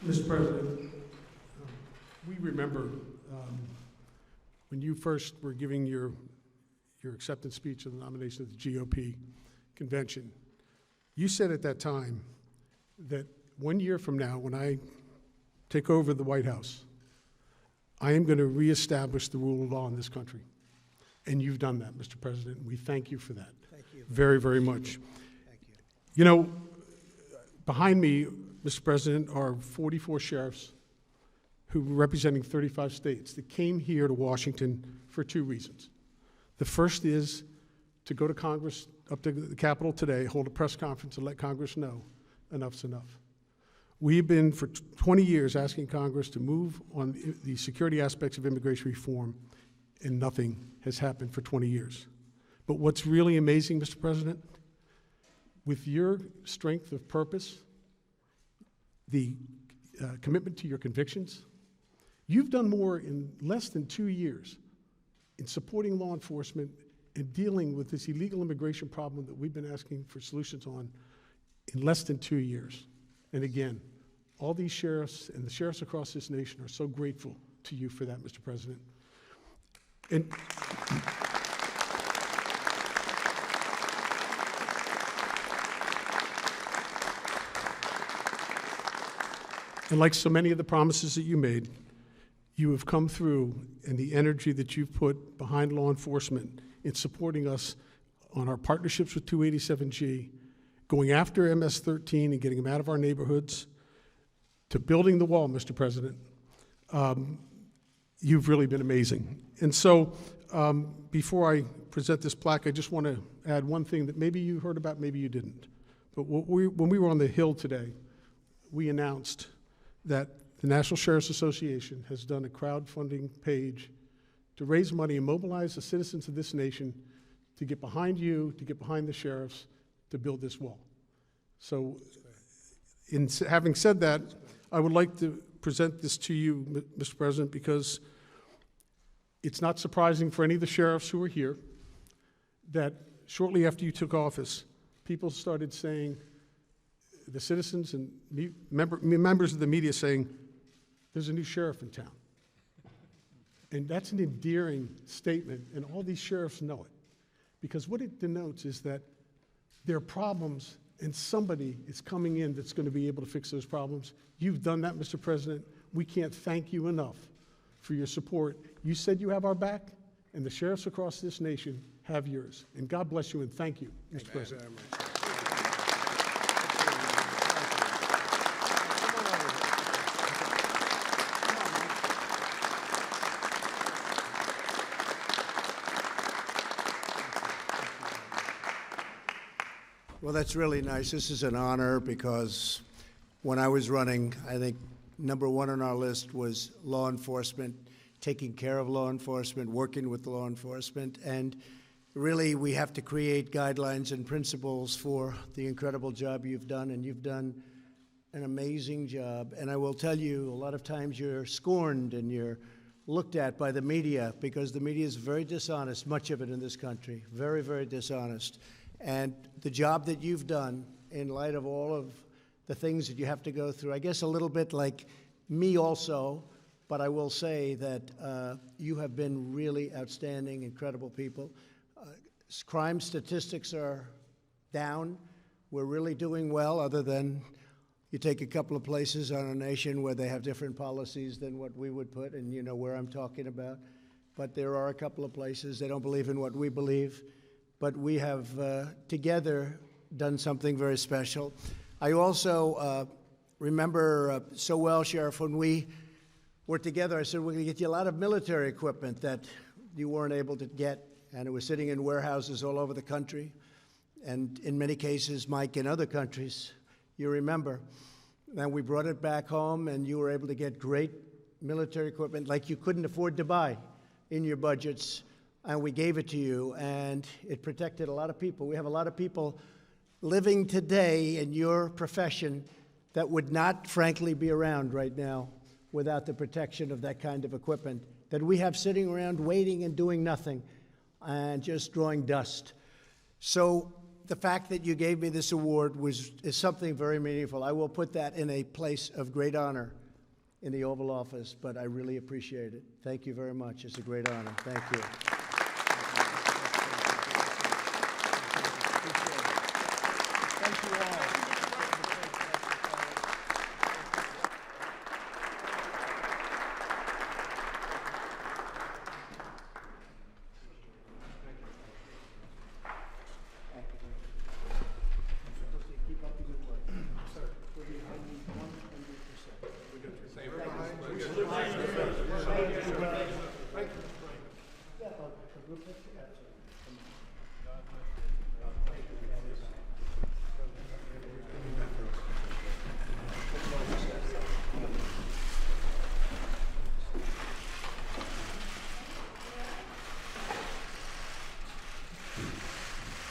Mr. President, we remember when you first were giving your acceptance speech of the nomination of the GOP convention. You said at that time that 1 year from now, when I take over the White House, I am going to reestablish the rule of law in this country. And you've done that, Mr. President. We thank you for that. Thank you. Very, very much. Thank you. You know, behind me, Mr. President, are 44 sheriffs who were representing 35 states that came here to Washington for two reasons. The first is to go to Congress, up to the Capitol today, hold a press conference and let Congress know enough's enough. We've been for 20 years asking Congress to move on the security aspects of immigration reform, and nothing has happened for 20 years. But what's really amazing, Mr. President, with your strength of purpose, the commitment to your convictions, you've done more in less than 2 years in supporting law enforcement and dealing with this illegal immigration problem that we've been asking for solutions on in less than 2 years. And again, all these sheriffs and the sheriffs across this nation are so grateful to you for that, Mr. President. And like so many of the promises that you made, you have come through, and the energy that you've put behind law enforcement in supporting us on our partnerships with 287G, going after MS-13 and getting them out of our neighborhoods, to building the wall, Mr. President, you've really been amazing. And so before I present this plaque, I just want to add one thing that maybe you heard about, maybe you didn't. But when we were on the Hill today, we announced that the National Sheriff's Association has done a crowdfunding page to raise money and mobilize the citizens of this nation to get behind you, to get behind the sheriffs, to build this wall. So in having said that, I would like to present this to you, Mr. President, because it's not surprising for any of the sheriffs who are here that shortly after you took office, people started saying, the citizens and members of the media saying, there's a new sheriff in town. And that's an endearing statement, and all these sheriffs know it. Because what it denotes is that there are problems, and somebody is coming in that's going to be able to fix those problems. You've done that, Mr. President. We can't thank you enough for your support. You said you have our back, and the sheriffs across this nation have yours. And God bless you, and thank you, Mr. President. Well, that's really nice. This is an honor because when I was running, I think number one on our list was law enforcement, taking care of law enforcement, working with law enforcement. And really, we have to create guidelines and principles for the incredible job you've done, and you've done an amazing job. And I will tell you, a lot of times you're scorned and you're looked at by the media because the media is very dishonest, much of it in this country, very, very dishonest. And the job that you've done in light of all of the things that you have to go through, I guess a little bit like me also, but I will say that you have been really outstanding, incredible people. Crime statistics are down. We're really doing well, other than you take a couple of places on a nation where they have different policies than what we would put, and you know where I'm talking about. But there are a couple of places they don't believe in what we believe. But we have together done something very special. I also remember so well, Sheriff, when we were together, I said, we're going to get you a lot of military equipment that you weren't able to get, and it was sitting in warehouses all over the country, and in many cases, Mike, in other countries, you remember. And we brought it back home, and you were able to get great military equipment like you couldn't afford to buy in your budgets. And we gave it to you, and it protected a lot of people. We have a lot of people living today in your profession that would not, frankly, be around right now without the protection of that kind of equipment that we have sitting around waiting and doing nothing and just drawing dust. So the fact that you gave me this award is something very meaningful. I will put that in a place of great honor in the Oval Office, but I really appreciate it. Thank you very much. It's a great honor. Thank you. Thank you all.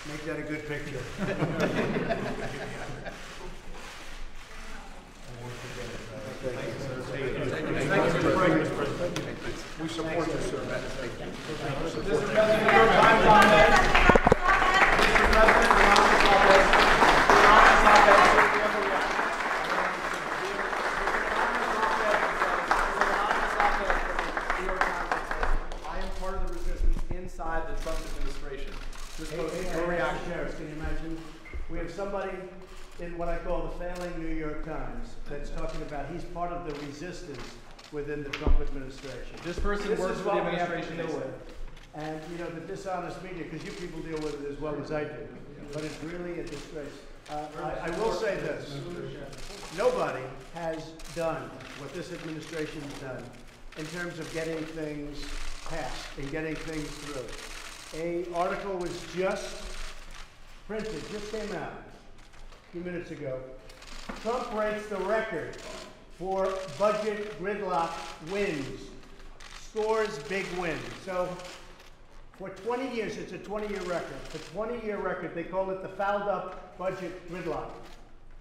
Make that a good picture. We support you, sir. I am part of the resistance inside the Trump administration. This Hey, goes hey, to hey, your Mr. reaction. Sheriff, can you imagine? We have somebody in what I call the failing New York Times that's talking about he's part of the resistance within the Trump administration. This person This works is for the what we have to administration. deal with. And, you know, the dishonest media, because you people deal with it as well as I do, but it's really a disgrace. I will say this, nobody has done what this administration has done in terms of getting things passed and getting things through. An article was just printed, just came out a few minutes ago. Trump breaks the record for budget gridlock wins, scores big wins. So for 20 years, it's a 20-year record. The 20-year record, they call it the fouled up budget gridlock,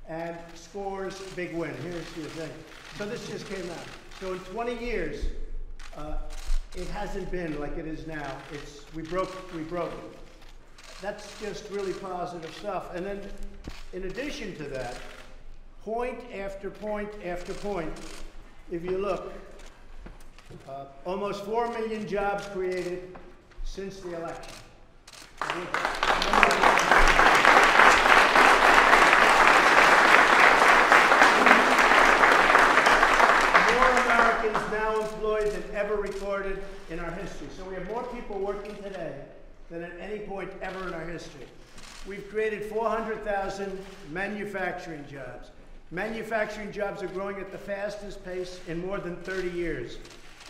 and scores big win. Here's the thing. So this just came out. So in 20 years, it hasn't been like it is now. We broke it. That's just really positive stuff. And then, in addition to that, point after point after point, if you look, almost 4 million jobs created since the election. More Americans now employed than ever recorded in our history. So we have more people working today than at any point ever in our history. We've created 400,000 manufacturing jobs. Manufacturing jobs are growing at the fastest pace in more than 30 years.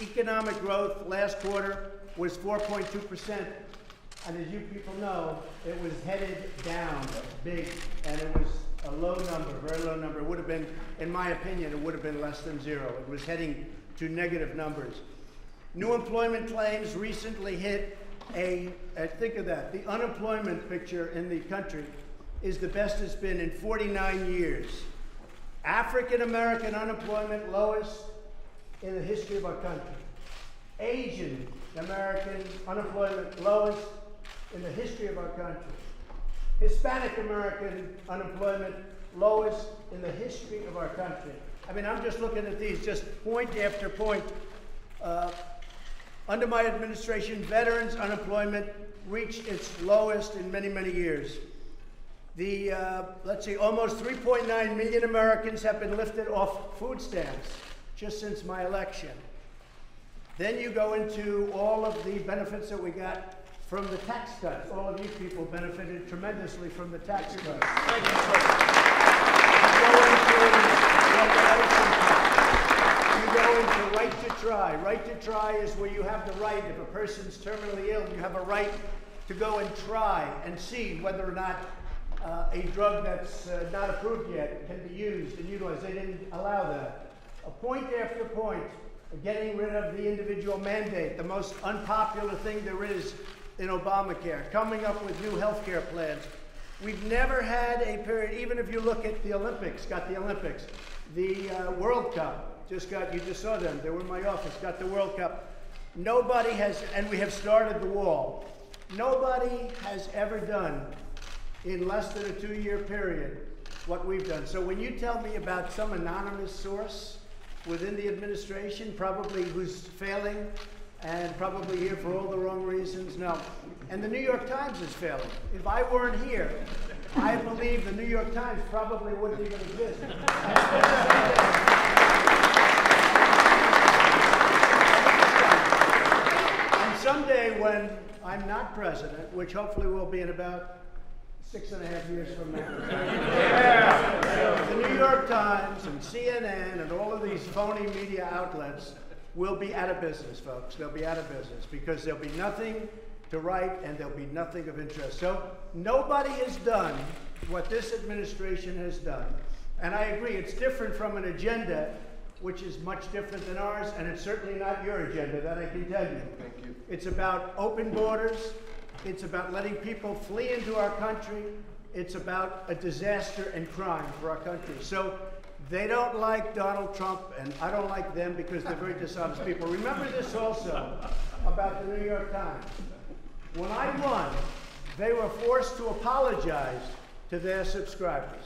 Economic growth last quarter was 4.2%, and as you people know, it was headed down big, and it was a low number, very low number. It would have been, in my opinion, it would have been less than zero. It was heading to negative numbers. New employment claims recently hit think of that, the unemployment picture in the country is the best it's been in 49 years. African American unemployment lowest in the history of our country. Asian American unemployment lowest in the history of our country. Hispanic American unemployment lowest in the history of our country. I mean, I'm just looking at these, just point after point. Under my administration, veterans unemployment reached its lowest in many, many years. Let's see, almost 3.9 million Americans have been lifted off food stamps just since my election. Then you go into all of the benefits that we got from the tax cuts. All of you people benefited tremendously from the tax cuts. Thank you, you go into right to try. Right to try is where you have the right, if a person's terminally ill, you have a right to go and try and see whether or not a drug that's not approved yet can be used and utilized. They didn't allow that. A point after point, getting rid of the individual mandate, the most unpopular thing there is in Obamacare, coming up with new health care plans. We've never had a period, even if you look at the Olympics, the World Cup, you just saw them, they were in my office, got the World Cup. Nobody has, and we have started the wall. Nobody has ever done in less than a 2-year period what we've done. So when you tell me about some anonymous source within the administration, probably who's failing and probably here for all the wrong reasons, no. And the New York Times is failing. If I weren't here, I believe the New York Times probably wouldn't even exist. And someday when I'm not president, which hopefully will be in about 6.5 years from now, the New York Times and CNN and all of these phony media outlets will be out of business, folks. They'll be out of business because there'll be nothing to write and there'll be nothing of interest. So nobody has done what this administration has done. And I agree, it's different from an agenda, which is much different than ours, and it's certainly not your agenda, that I can tell you. Thank you. It's about open borders. It's about letting people flee into our country. It's about a disaster and crime for our country. So they don't like Donald Trump, and I don't like them because they're very dishonest people. Remember this also about the New York Times. When I won, they were forced to apologize to their subscribers.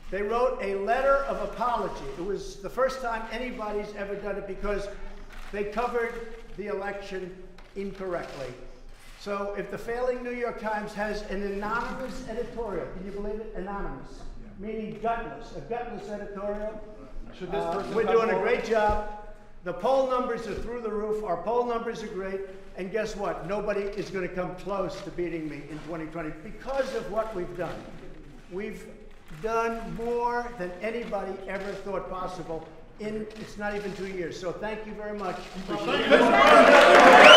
They wrote a letter of apology. It was the first time anybody's ever done it because they covered the election incorrectly. So if the failing New York Times has an anonymous editorial, can you believe it? Anonymous, meaning gutless, a gutless editorial. Should this person We're come doing a forward? great job. The poll numbers are through the roof. Our poll numbers are great. And guess what? Nobody is going to come close to beating me in 2020 because of what we've done. We've done more than anybody ever thought possible in, it's not even 2 years. So thank you very much. Appreciate it.